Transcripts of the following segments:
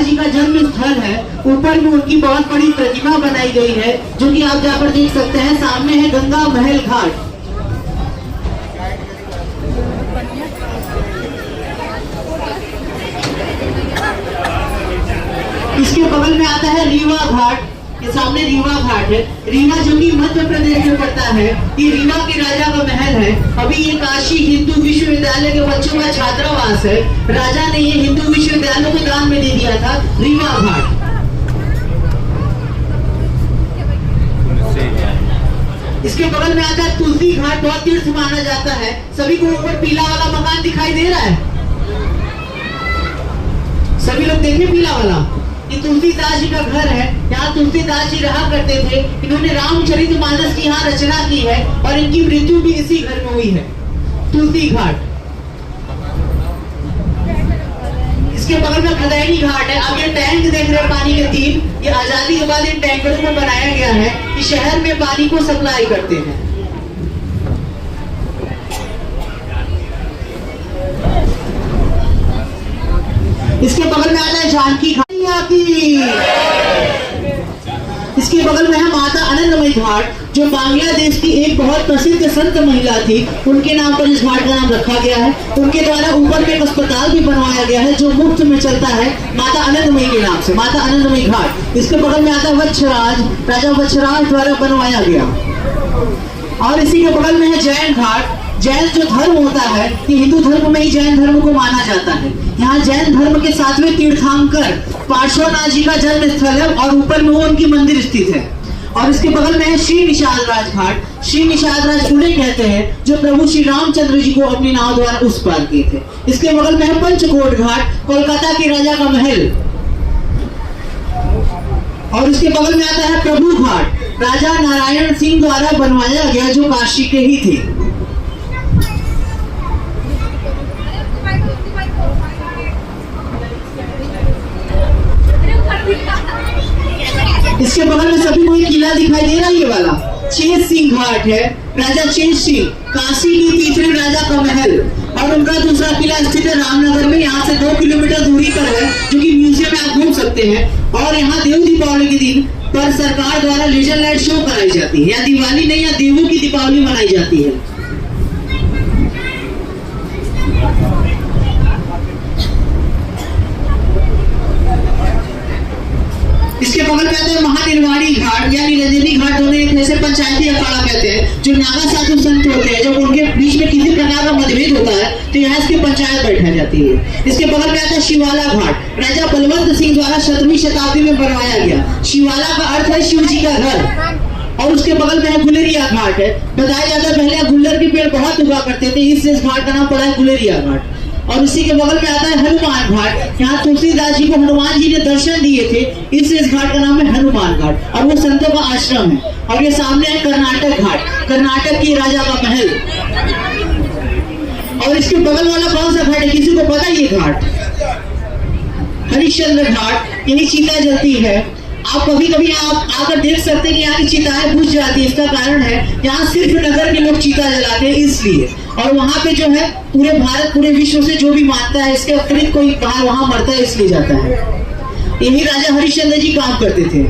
जी का जन्म स्थल है। ऊपर में उनकी बहुत बड़ी प्रतिमा बनाई गई है, जो कि आप जाकर देख सकते हैं। सामने है गंगा महल घाट। इसके बगल में आता है रीवा घाट। ये सामने रीवा घाट है। रीवा जो कि मध्य प्रदेश में पड़ता है। ये रीवा के राजा का महल है। अभी ये काशी हिंदू विश्वविद्यालय के बच्चों का छात्रावास है। राजा ने ये हिंदू विश्वविद्यालय को दान में दे दिया था। रीवा घाट। इसके बगल में आता है तुलसी घाट। बहुत तीर्थ माना जाता है। सभी को ऊपर पीला वाला मकान दिखाई दे रहा है। सभी लोग देखे पीला वाला। ये तुलसीदास जी का घर है। यहाँ तुलसीदास जी रहा करते थे। इन्होंने रामचरितमानस की यहाँ रचना की है और इनकी मृत्यु भी इसी घर में हुई है। तुलसी घाट। इसके बगल में खदैनी घाट है। अब ये टैंक देख रहे हैं पानी के 3, ये आजादी के बाद इन टैंकरों को बनाया गया है कि शहर में पानी को सप्लाई करते हैं। इसके बगल में आता है जानकी घाट। इसके बगल में है माता आनंदमयी घाट, जो बांग्लादेश की एक बहुत प्रसिद्ध संत महिला थी। उनके नाम पर इस घाट का नाम रखा गया है। उनके द्वारा ऊपर में एक अस्पताल भी बनवाया गया है, जो मुफ्त में चलता है, माता आनंदमयी के नाम से, माता आनंदमयी घाट। इसके बगल में आता है वत्सराज, राजा वत्सराज द्वारा बनवाया गया। और इसी के बगल में है जैन घाट। जैन जो धर्म होता है, ये हिंदू धर्म में ही जैन धर्म को माना जाता है। यहाँ जैन धर्म के 7वें तीर्थंकर पार्श्वनाथ जी का जन्म स्थल है और ऊपर में वो उनकी मंदिर स्थित है। और इसके बगल में है श्री निषाद राज घाट। श्री निषाद राज उन्हें कहते हैं जो प्रभु श्री रामचंद्र जी को अपनी नाव द्वारा उस पार किए थे। इसके बगल में है पंचकोट घाट, कोलकाता के राजा का महल। और इसके बगल में आता है प्रभु घाट, राजा नारायण सिंह द्वारा बनवाया गया, जो काशी के ही थे। इसके बगल में सभी को एक किला दिखाई दे रहा है, ये वाला चेत सिंह घाट है। राजा चेत सिंह, काशी के तीसरे राजा का महल। और उनका दूसरा किला स्थित है रामनगर में। यहाँ से 2 किलोमीटर दूरी पर है, जो कि म्यूजियम में आप घूम सकते हैं। और यहाँ देव दीपावली के दिन पर सरकार द्वारा लेजर लाइट शो कराई जाती है। या दिवाली नहीं, या देवों की दीपावली मनाई जाती है। इसके बगल में आते हैं महानिर्वाणी घाट या निरंजनी घाट। दोनों एक ऐसे पंचायती अखाड़ा कहते हैं, जो नागा साधु संत होते हैं। जब उनके बीच में किसी प्रकार का मतभेद होता है तो यहाँ इसकी पंचायत बैठा जाती है। इसके बगल में आता है शिवाला घाट। राजा बलवंत सिंह द्वारा 17वीं शताब्दी में बनवाया गया। शिवाला का अर्थ है शिव जी का घर। और उसके बगल में है गुलेरिया घाट है। बताया जाता है पहले गुल्लर के पेड़ बहुत उगा करते थे, इससे इस घाट का नाम पड़ा है गुलेरिया घाट। और इसी के बगल में आता है हनुमान घाट। यहाँ तुलसीदास जी को हनुमान जी ने दर्शन दिए थे, इससे इस घाट का नाम है हनुमान घाट। और वो संतों का आश्रम है। और ये सामने है कर्नाटक घाट, कर्नाटक की राजा का महल। और इसके बगल वाला कौन सा घाट है, किसी को पता ये घाट? हरिश्चंद्र घाट। यही चिता जलती है। आप कभी कभी आप आकर देख सकते हैं कि यहाँ की चिताएं बुझ जाती है। इसका कारण है यहाँ सिर्फ नगर के लोग चिता जलाते हैं, इसलिए। और वहाँ पे जो है पूरे भारत, पूरे विश्व से जो भी मानता है, इसके अतिरिक्त कोई बाहर वहाँ मरता है, इसलिए जाता है। यही राजा हरिश्चंद्र जी काम करते थे।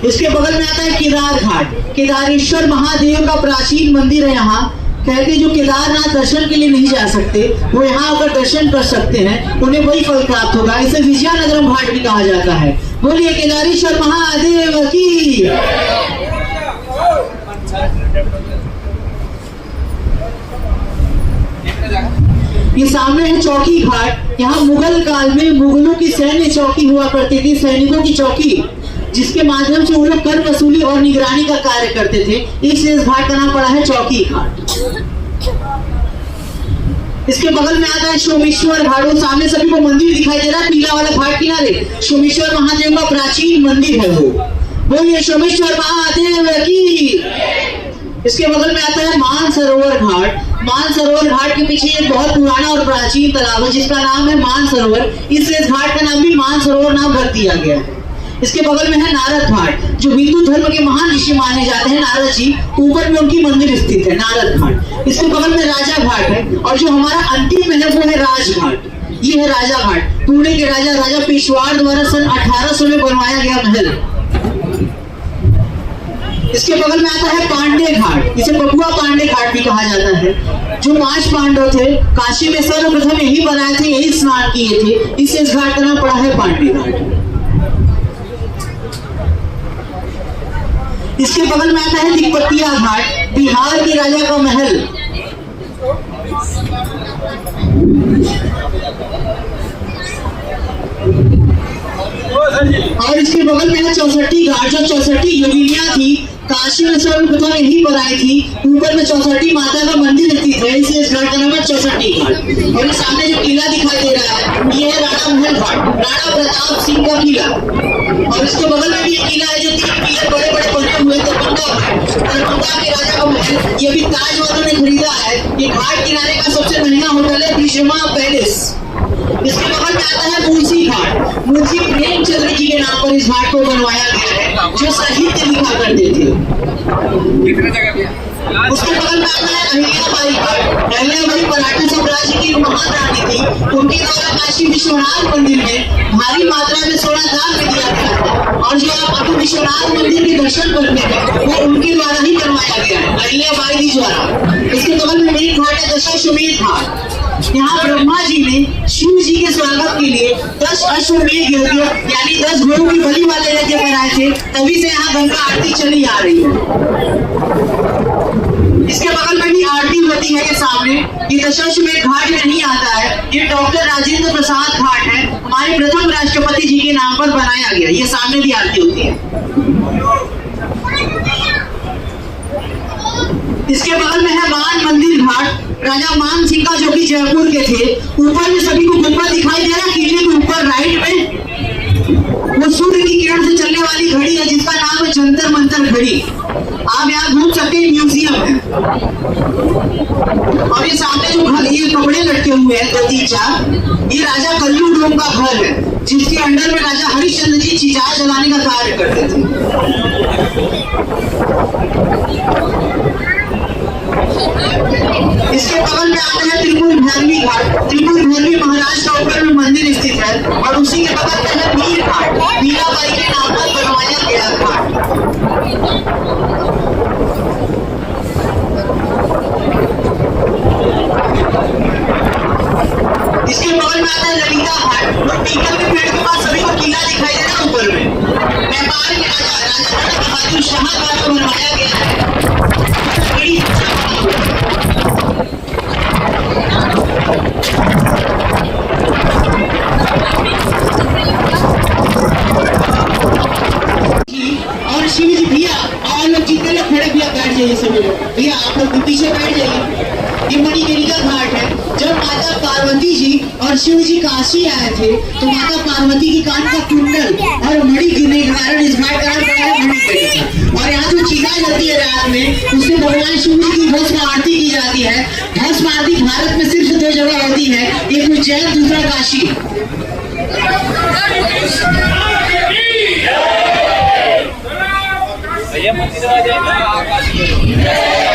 इसके बगल में आता है केदार घाट। केदारेश्वर महादेव का प्राचीन मंदिर है। यहाँ कहते जो केदारनाथ दर्शन के लिए नहीं जा सकते, वो यहाँ आकर दर्शन कर सकते हैं, उन्हें वही फल प्राप्त होगा। इसे विजयनगरम घाट भी कहा जाता है। बोलिए केदारेश्वर महादेव की। ये सामने है चौकी घाट। यहाँ मुगल काल में मुगलों की सैन्य चौकी हुआ करती थी, सैनिकों की चौकी, जिसके माध्यम से वो लोग कर वसूली और निगरानी का कार्य करते थे। इसलिए इस घाट का नाम पड़ा है चौकी घाट। इसके बगल में आता है सोमेश्वर घाट। वो सामने सभी को मंदिर दिखाई दे रहा है, पीला वाला घाट किनारे सोमेश्वर महादेव का प्राचीन मंदिर है वो। बोलिए सोमेश्वर महादेव की। इसके बगल में आता है मानसरोवर घाट। मानसरोवर घाट के पीछे एक बहुत पुराना और प्राचीन तालाब है, जिसका नाम है मानसरोवर। इसलिए इस घाट का नाम भी मानसरोवर नाम रख दिया गया है। इसके बगल में है नारद घाट, जो हिंदू धर्म के महान ऋषि माने जाते हैं नारद जी, ऊपर में उनकी मंदिर स्थित है नारद घाट। इसके बगल में राजा घाट है, और जो हमारा अंतिम में है वो है राजघाट। ये है राजा घाट, पुणे के राजा पेशवार द्वारा सन 1800 में बनवाया गया महल। इसके बगल में आता है पांडे घाट, इसे बबुआ पांडे घाट भी कहा जाता है। जो 5 पांडव थे, काशी में सर्वप्रथम यही बनाए थे, यही स्नान किए थे, इससे इस घाट का नाम पड़ा है पांडे घाट। इसके बगल में आता है तिब्बतिया घाट, बिहार के राजा का महल। और इसके बगल में है चौसठी घाट, जो 64 योगिनियां थी, काशी में सर्वप्रथम यही बनाई थी। ऊपर में 64 माता का मंदिर स्थित है, इसलिए इस घाट का नाम है 64 घाट। और सामने जो किला दिखाई दे रहा है, ये है राणा महल घाट, राणा प्रताप सिंह का किला। और इसके बगल में भी एक किला है, जो 3 किले बड़े बड़े बने हुए थे, दरभंगा के राजा का महल। ये भी ताज वालों ने खरीदा है। ये घाट किनारे का सबसे महंगा होटल है भीष्मा पैलेस। इसके बगल में आता है मूर्ति घाट, मूर्ति प्रेमचंद्र जी के नाम पर इस घाट को बनवाया गया है, जो साहित्य लिखा करते थे। उसके बगल में आता है अहिल्याबाई घाट। अहिल्याबाई मराठा साम्राज्य की महान रानी थी, उनके द्वारा काशी विश्वनाथ मंदिर में भारी मात्रा में सोना दान में दिया गया था। और जो आप अभी विश्वनाथ मंदिर के दर्शन करते हैं, वो उनके द्वारा ही करवाया गया है, अहिल्याबाई जी द्वारा। इसके बगल में मेन घाट है दशाश्वमेध घाट। यहाँ ब्रह्मा जी ने शिव जी के स्वागत के लिए 10 अश्वमेध यज्ञ यानी 10 घोड़ों की बलि वाले यज्ञ कराए थे, तभी से यहाँ गंगा आरती चली आ रही है। इसके बगल में भी आरती होती है, ये सामने। ये दशाश्वमेध घाट में नहीं आता है, ये डॉक्टर राजेंद्र प्रसाद घाट है, हमारे प्रथम राष्ट्रपति जी के नाम पर बनाया गया। ये सामने भी आरती होती है। इसके बगल में है मान मंदिर घाट, राजा मान सिंह का, जो कि जयपुर के थे। ऊपर में सभी को गुंबद दिखाई दे रहा है, किले के ऊपर राइट में वो सूर्य की किरण से चलने वाली घड़ी है, जिसका नाम है जंतर मंतर घड़ी। आप यहाँ घूम सकते हैं, म्यूजियम है। और ये सामने जो घर, ये कपड़े लटके हुए हैं 2-3-4, ये राजा कल्लू डोम का घर है, जिसके अंडर में राजा हरिश्चंद्र जी चितार जलाने का कार्य करते थे। इसके बगल में आता है त्रिपुर भैरवी घाट। त्रिपुर भैरवी महाराष्ट्र का ऊपर में मंदिर स्थित है, और उसी के बगल में है मीर घाट, मीराबाई के नाम पर बनवाया गया घाट। इसके बगल में आता है ललिता घाट, और पीपल के पेड़ के पास सभी को किला दिखाई दे रहा है ऊपर में। नेपाल के राजा बहादुर शाह द्वारा बनवाया गया है। और शिव जी भैया, और लोग जितने लोग खड़े भैया बैठ जाइए, सभी लोग भैया आप लोग पीछे बैठ जाइए। ये मणिकर्णिका घाट है। जब माता पार्वती जी और शिव जी काशी आए थे, तो माता पार्वती की कान का कुंडल और मणि गिरने के कारण इस घाट का नाम पड़ा है मणिकर्णिका। और यहाँ जो चिता जलती है रात में, उससे भगवान शिव जी की भस्म आरती की जाती है। भस्म आरती भारत में सिर्फ 2 जगह होती है, एक उज्जैन, दूसरा काशी।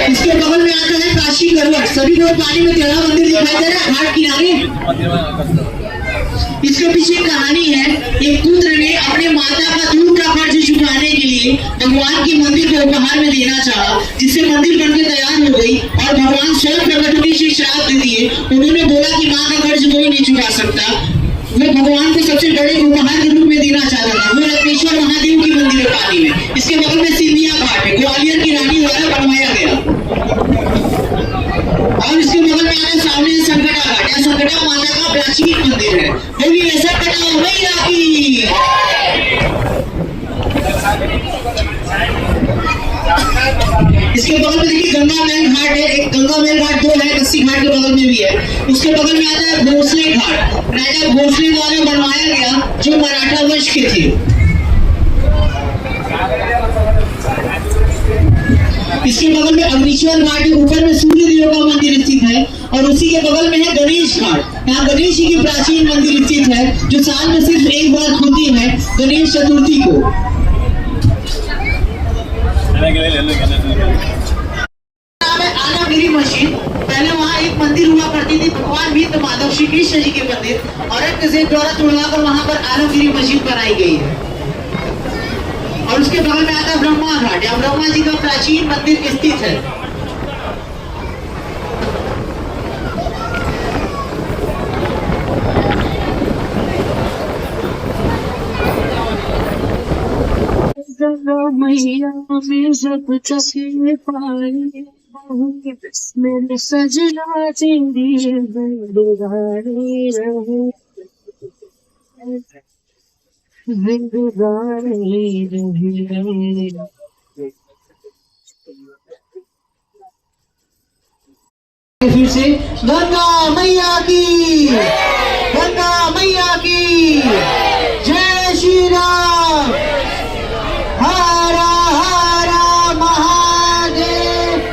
इसके बगल में आता है काशी करवट, सभी लोग पानी में तेरा मंदिर दिखाई दे रहा है घाट किनारे। इसके पीछे कहानी है, एक पुत्र ने अपने माता का दूध का कर्ज चुकाने के लिए भगवान की मंदिर को उपहार में देना चाहा, जिससे मंदिर बनकर तैयार हो गई, और भगवान स्वयं प्रकट होकर से श्राप दे दिए। उन्होंने बोला कि माँ का कर्ज कोई नहीं चुका सकता। वो भगवान को सबसे बड़े उपहार के रूप में देना चाहता था। वो रत्नेश्वर महादेव की मंदिर है पानी में। इसके बगल में सिंधिया घाट है, ग्वालियर की रानी द्वारा बनवाया गया। और इसके बगल में आने सामने संकटा घाट है, संकटा माता का प्राचीन मंदिर है। बोलिए संकटा मैया की। इसके बगल में देखिए गंगा मैल घाट है, एक गंगा मैल घाट 2 है, कस्सी घाट के बगल में भी है। उसके बगल में आता है भोसले घाट, राजा भोसले द्वारा बनवाया गया, जो मराठा वंश के थे। इसके बगल में अग्निश्वर घाट के ऊपर में सूर्य देव का मंदिर स्थित है और उसी के बगल में है गणेश घाट। यहाँ गणेश जी की प्राचीन मंदिर स्थित है जो साल में सिर्फ एक बार खुलती है, गणेश चतुर्थी को। आलमगिरी मस्जिद, पहले वहाँ एक मंदिर हुआ करती थी, भगवान विष्णु माधव श्री कृष्ण जी के मंदिर, औरंगजेब द्वारा तुड़वाकर वहाँ पर आलमगिरी मस्जिद बनाई गई है। और उसके बगल में आता है ब्रह्मा घाट, यहाँ ब्रह्मा जी का प्राचीन मंदिर स्थित है। मैया में जब तक पाए मेरे सजना तेरी जिंदगानी रहे, जिंदगानी रहे। फिर से गंगा मैया की, गंगा मैया की जय श्री राम, हर हर महादेव।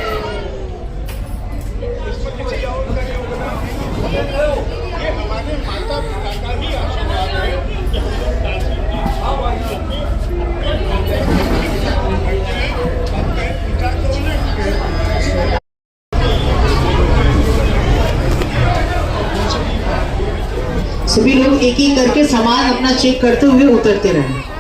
सभी लोग एक एक करके सामान अपना चेक करते हुए उतरते रहे।